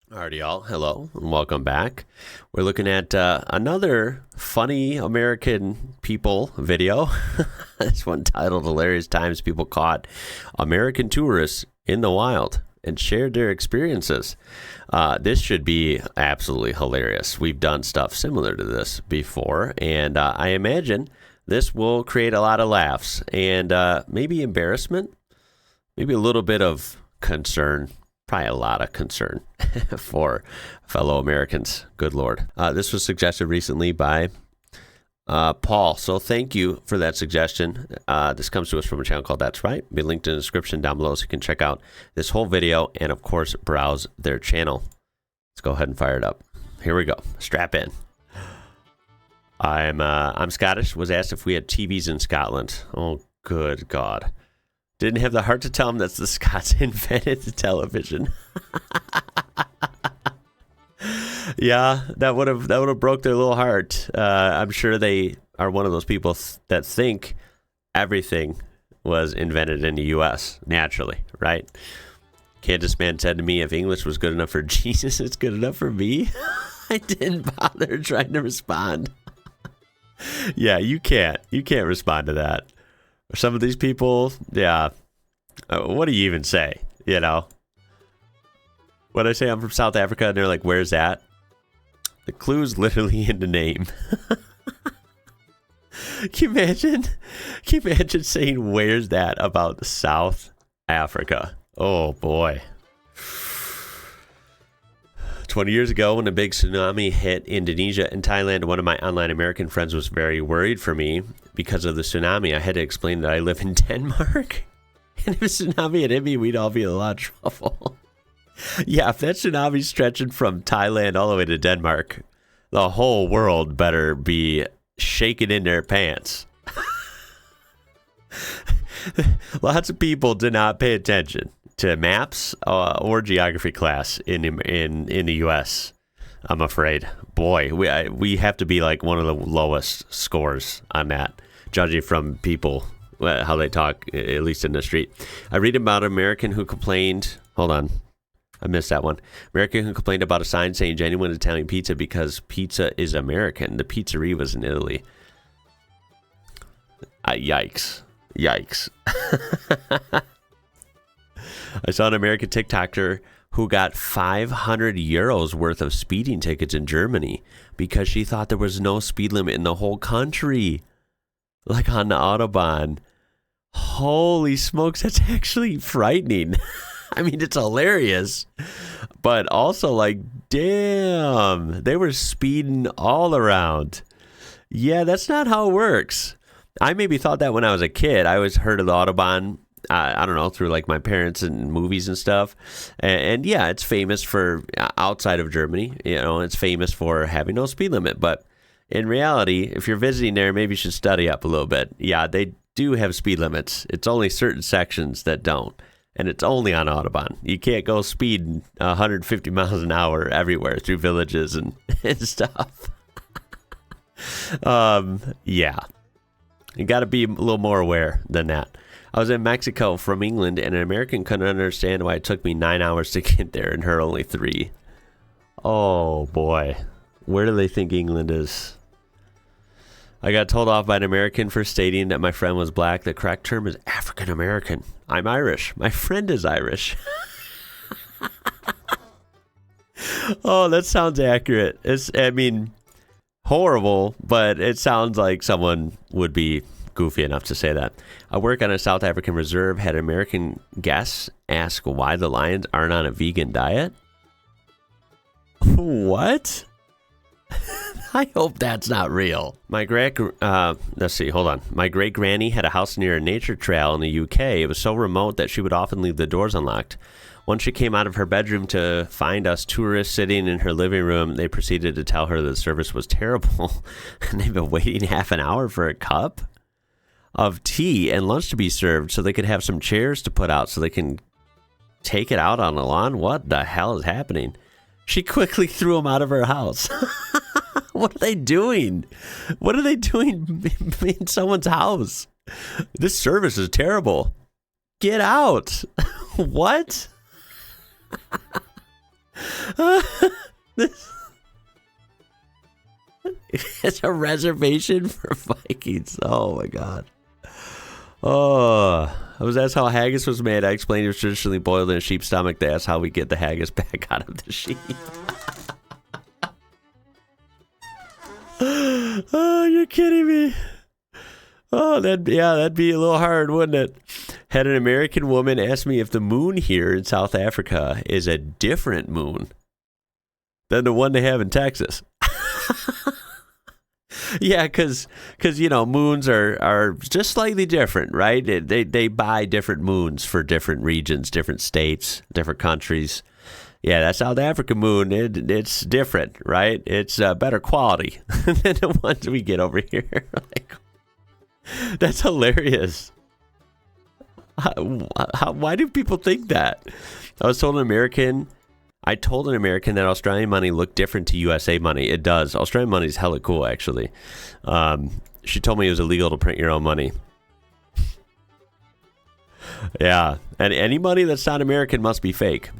Alrighty, y'all. Hello and welcome back. We're looking at another funny American people video. This one titled "Hilarious Times People Caught American Tourists in the Wild and Shared Their Experiences." This should be absolutely hilarious. We've done stuff similar to this before, and I imagine this will create a lot of laughs and maybe embarrassment, maybe a little bit of concern. Probably a lot of concern for fellow Americans. Good Lord. This was suggested recently by Paul. So thank you for that suggestion. This comes to us from a channel called That's Right. It'll be linked in the description down below so you can check out this whole video and, of course, browse their channel. Let's go ahead and fire it up. Here we go. Strap in. I'm Scottish. Was asked if we had TVs in Scotland. Oh, good God. Didn't have the heart to tell him that the Scots invented the television. Yeah, that would have broke their little heart. I'm sure they are one of those people that think everything was invented in the U.S. naturally, right? Kansas man said to me, "If English was good enough for Jesus, it's good enough for me." I didn't bother trying to respond. Yeah, you can't respond to that. Some of these people, yeah, what do you even say, you know? When I say I'm from South Africa and they're like, "Where's that?" The clue's literally in the name. Can you imagine saying, "Where's that?" about South Africa? Oh, boy. 20 years ago, when a big tsunami hit Indonesia and Thailand, one of my online American friends was very worried for me because of the tsunami. I had to explain that I live in Denmark, and if a tsunami had hit me, we'd all be in a lot of trouble. Yeah, if that tsunami's stretching from Thailand all the way to Denmark, the whole world better be shaking in their pants. Lots of people did not pay attention to maps or geography class in the U.S. I'm afraid. Boy, we have to be like one of the lowest scores on that, judging from people how they talk, at least in the street. I read about an American who complained. Hold on, I missed that one. American who complained about a sign saying "genuine Italian pizza" because pizza is American. The pizzeria was in Italy. Yikes. I saw an American TikToker who got 500 euros worth of speeding tickets in Germany because she thought there was no speed limit in the whole country, like on the Autobahn. Holy smokes, that's actually frightening. I mean, it's hilarious, but also like, damn, they were speeding all around. Yeah, that's not how it works. I maybe thought that when I was a kid. I always heard of the Autobahn, I don't know, through like my parents and movies and stuff. And yeah, it's famous for outside of Germany. You know, it's famous for having no speed limit. But in reality, if you're visiting there, maybe you should study up a little bit. Yeah, they do have speed limits. It's only certain sections that don't. And it's only on Autobahn. You can't go speeding 150 miles an hour everywhere through villages and stuff. Yeah. You got to be a little more aware than that. I was in Mexico from England, and an American couldn't understand why it took me 9 hours to get there and her only 3. Oh, boy. Where do they think England is? I got told off by an American for stating that my friend was black. The correct term is African American. I'm Irish. My friend is Irish. Oh, that sounds accurate. I mean, horrible, but it sounds like someone would be goofy enough to say that. I work on a South African reserve. Had American guests ask why the lions aren't on a vegan diet. What? I hope that's not real. Let's see, hold on. My great granny had a house near a nature trail in the UK. It was so remote that she would often leave the doors unlocked. Once she came out of her bedroom to find us tourists sitting in her living room, they proceeded to tell her the service was terrible. And they've been waiting half an hour for a cup of tea and lunch to be served so they could have some chairs to put out so they can take it out on the lawn. What the hell is happening? She quickly threw them out of her house. What are they doing? What are they doing in someone's house? This service is terrible. Get out. What? It's a reservation for Vikings. Oh my god. Oh, that's how haggis was made. I explained it was traditionally boiled in a sheep's stomach. That's how we get the haggis back out of the sheep. Oh, you're kidding me. Oh, that'd be a little hard, wouldn't it? Had an American woman ask me if the moon here in South Africa is a different moon than the one they have in Texas. Yeah, because moons are just slightly different, right? They buy different moons for different regions, different states, different countries. Yeah, that South Africa moon, it's different, right? It's better quality than the ones we get over here. Like, that's hilarious. Why do people think that? I told an American that Australian money looked different to USA money. It does. Australian money is hella cool, actually. She told me it was illegal to print your own money. Yeah, and any money that's not American must be fake.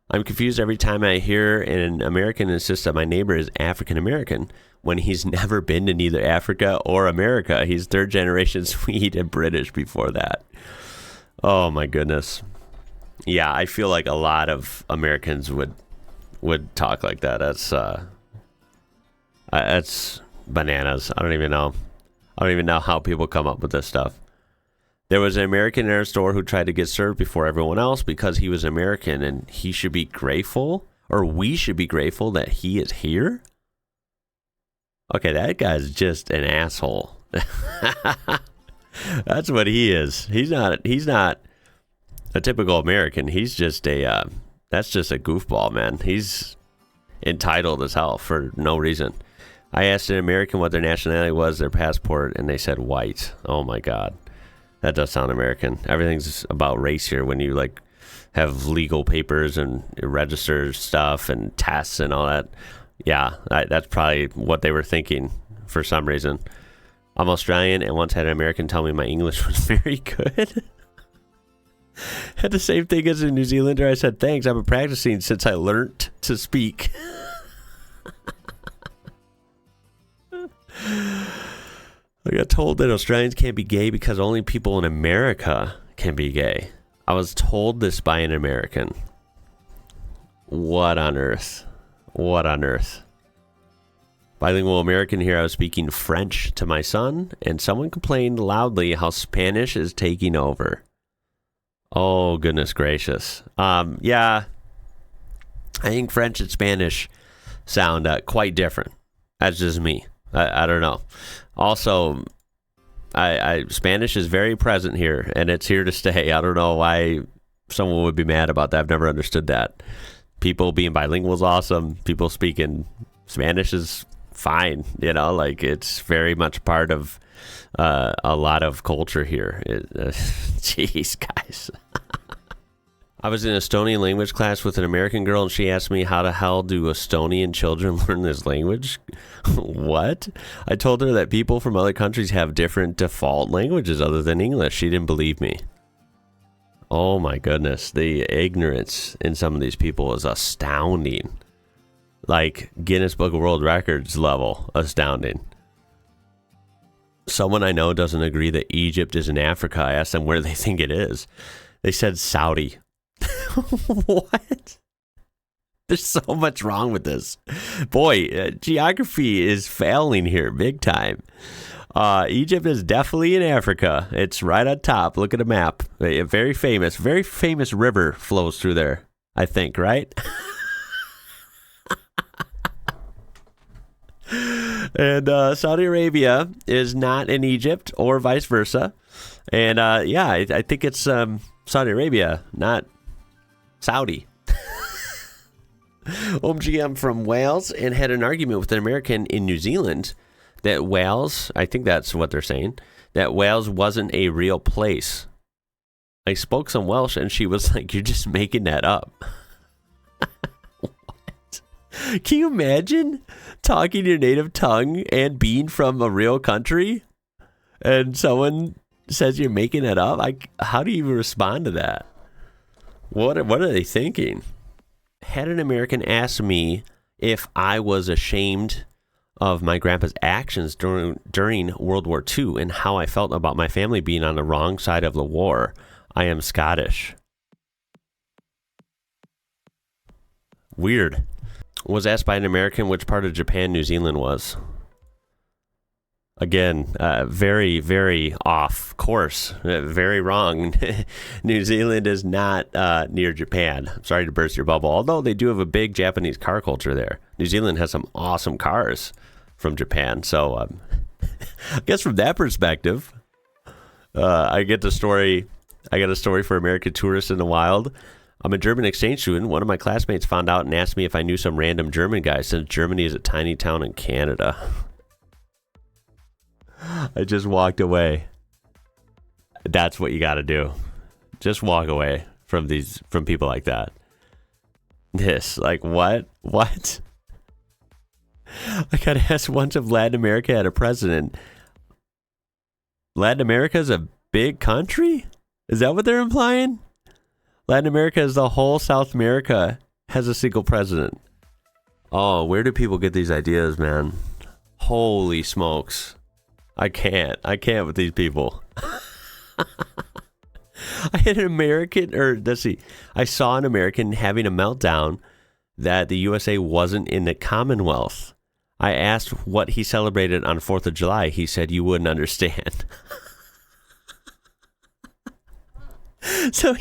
I'm confused every time I hear an American insist that my neighbor is African American when he's never been to neither Africa or America. He's third generation Swede and British before that. Oh my goodness. Yeah, I feel like a lot of Americans would talk like that. That's bananas. I don't even know how people come up with this stuff. There was an American in our store who tried to get served before everyone else because he was American, and he should be grateful, or we should be grateful that he is here. Okay, that guy's just an asshole. That's what he is. He's not a typical American. He's just that's just a goofball, man. He's entitled as hell for no reason. I asked an American what their nationality was, their passport, and they said white. Oh my God. That does sound American. Everything's about race here when you like have legal papers and register stuff and tests and all that. Yeah, that's probably what they were thinking for some reason. I'm Australian and once had an American tell me my English was very good. Had the same thing as a New Zealander. I said, thanks, I've been practicing since I learned to speak. I got told that Australians can't be gay because only people in America can be gay. I was told this by an American. What on earth? What on earth? Bilingual American here, I was speaking French to my son, and someone complained loudly how Spanish is taking over. Oh, goodness gracious. Yeah, I think French and Spanish sound quite different. That's just me. I don't know. Also, Spanish is very present here, and it's here to stay. I don't know why someone would be mad about that. I've never understood that. People being bilingual is awesome. People speaking Spanish is fine. You know, like it's very much part of a lot of culture here. Jeez, guys. I was in Estonian language class with an American girl, and she asked me, how the hell do Estonian children learn this language? What? I told her that people from other countries have different default languages other than English. She didn't believe me. Oh my goodness. The ignorance in some of these people is astounding. Like Guinness Book of World Records level astounding. Someone I know doesn't agree that Egypt is in Africa. I asked them where they think it is. They said Saudi. What? There's so much wrong with this. Boy, geography is failing here big time. Egypt is definitely in Africa. It's right on top. Look at a map. A very famous river flows through there, I think, right? And Saudi Arabia is not in Egypt or vice versa. And yeah, I think it's Saudi Arabia, not Saudi. OMG, I'm from Wales and had an argument with an American in New Zealand that Wales, I think that's what they're saying, that Wales wasn't a real place. I spoke some Welsh and she was like, you're just making that up. What? Can you imagine talking your native tongue and being from a real country and someone says you're making it up? How do you respond to that? What are they thinking? Had an American asked me if I was ashamed of my grandpa's actions during World War II and how I felt about my family being on the wrong side of the war. I am Scottish. Weird. Was asked by an American which part of Japan New Zealand was. Again, very, very off course. Very wrong. New Zealand is not near Japan. I'm sorry to burst your bubble, although they do have a big Japanese car culture there. New Zealand has some awesome cars from Japan. So I guess from that perspective, I got a story for American tourists in the wild. I'm a German exchange student. One of my classmates found out and asked me if I knew some random German guy since Germany is a tiny town in Canada. I just walked away. That's what you got to do. Just walk away from people like that. What? I got asked once if Latin America had a president. Latin America is a big country? Is that what they're implying? Latin America is the whole South America has a single president. Oh, where do people get these ideas, man? Holy smokes. I can't with these people. I had an American, I saw an American having a meltdown that the USA wasn't in the Commonwealth. I asked what he celebrated on 4th of July. He said, you wouldn't understand. So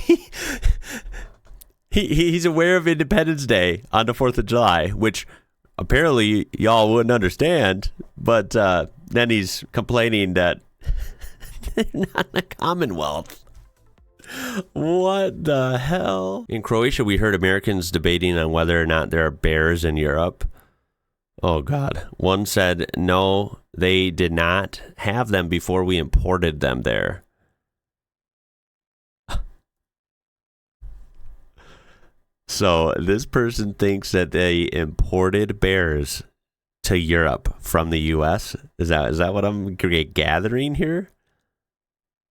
he's aware of Independence Day on the 4th of July, which apparently y'all wouldn't understand, but then he's complaining that they're not in the Commonwealth. What the hell? In Croatia, we heard Americans debating on whether or not there are bears in Europe. Oh, God. One said, no, they did not have them before we imported them there. So this person thinks that they imported bears to Europe from the U.S. Is that what I'm gathering here?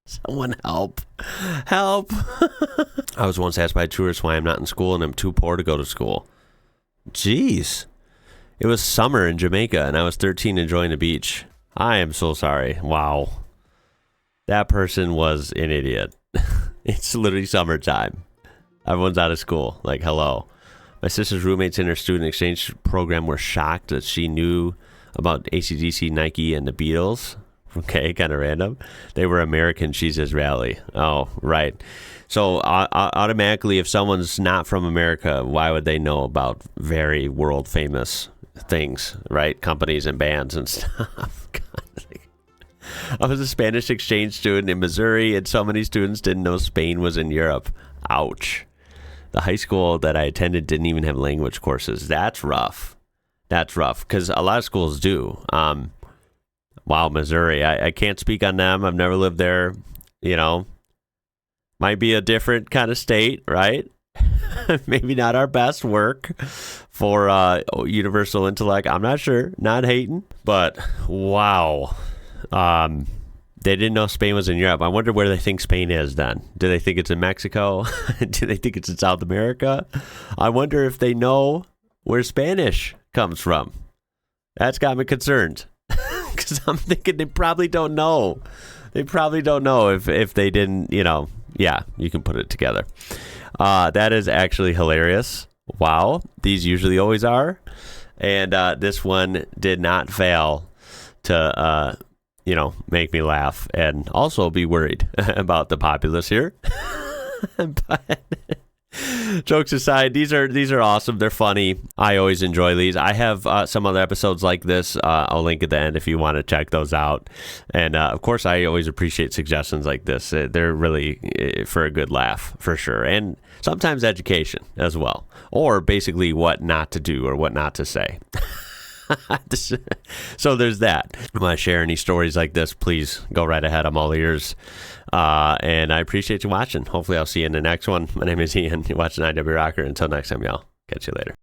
Someone help. Help. I was once asked by a tourist why I'm not in school and I'm too poor to go to school. Jeez. It was summer in Jamaica and I was 13 enjoying the beach. I am so sorry. Wow. That person was an idiot. It's literally summertime. Everyone's out of school. Like, hello. My sister's roommates in her student exchange program were shocked that she knew about AC/DC, Nike, and the Beatles. Okay, kind of random. They were American. She's Israeli. Oh, right. So automatically, if someone's not from America, why would they know about very world famous things, right? Companies and bands and stuff. God. I was a Spanish exchange student in Missouri, and so many students didn't know Spain was in Europe. Ouch. The high school that I attended didn't even have language courses. That's rough. That's rough, because a lot of schools do. Wow, Missouri. I can't speak on them. I've never lived there. You know, might be a different kind of state, right? Maybe not our best work for universal intellect. I'm not sure. Not hating. But, wow. They didn't know Spain was in Europe. I wonder where they think Spain is then. Do they think it's in Mexico? Do they think it's in South America? I wonder if they know where Spanish comes from. That's got me concerned. Because I'm thinking they probably don't know. They probably don't know if they didn't, yeah, you can put it together. That is actually hilarious. Wow. These usually always are. And this one did not fail to... make me laugh and also be worried about the populace here. But jokes aside, these are awesome. They're funny. I always enjoy these. I have some other episodes like this. I'll link at the end if you want to check those out. And of course, I always appreciate suggestions like this. They're really for a good laugh, for sure. And sometimes education as well. Or basically what not to do or what not to say. So there's that. If you want to share any stories like this, please go right ahead. I'm all ears. And I appreciate you watching. Hopefully I'll see you in the next one. My name is Ian. You're watching IWrocker. Until next time, y'all. Catch you later.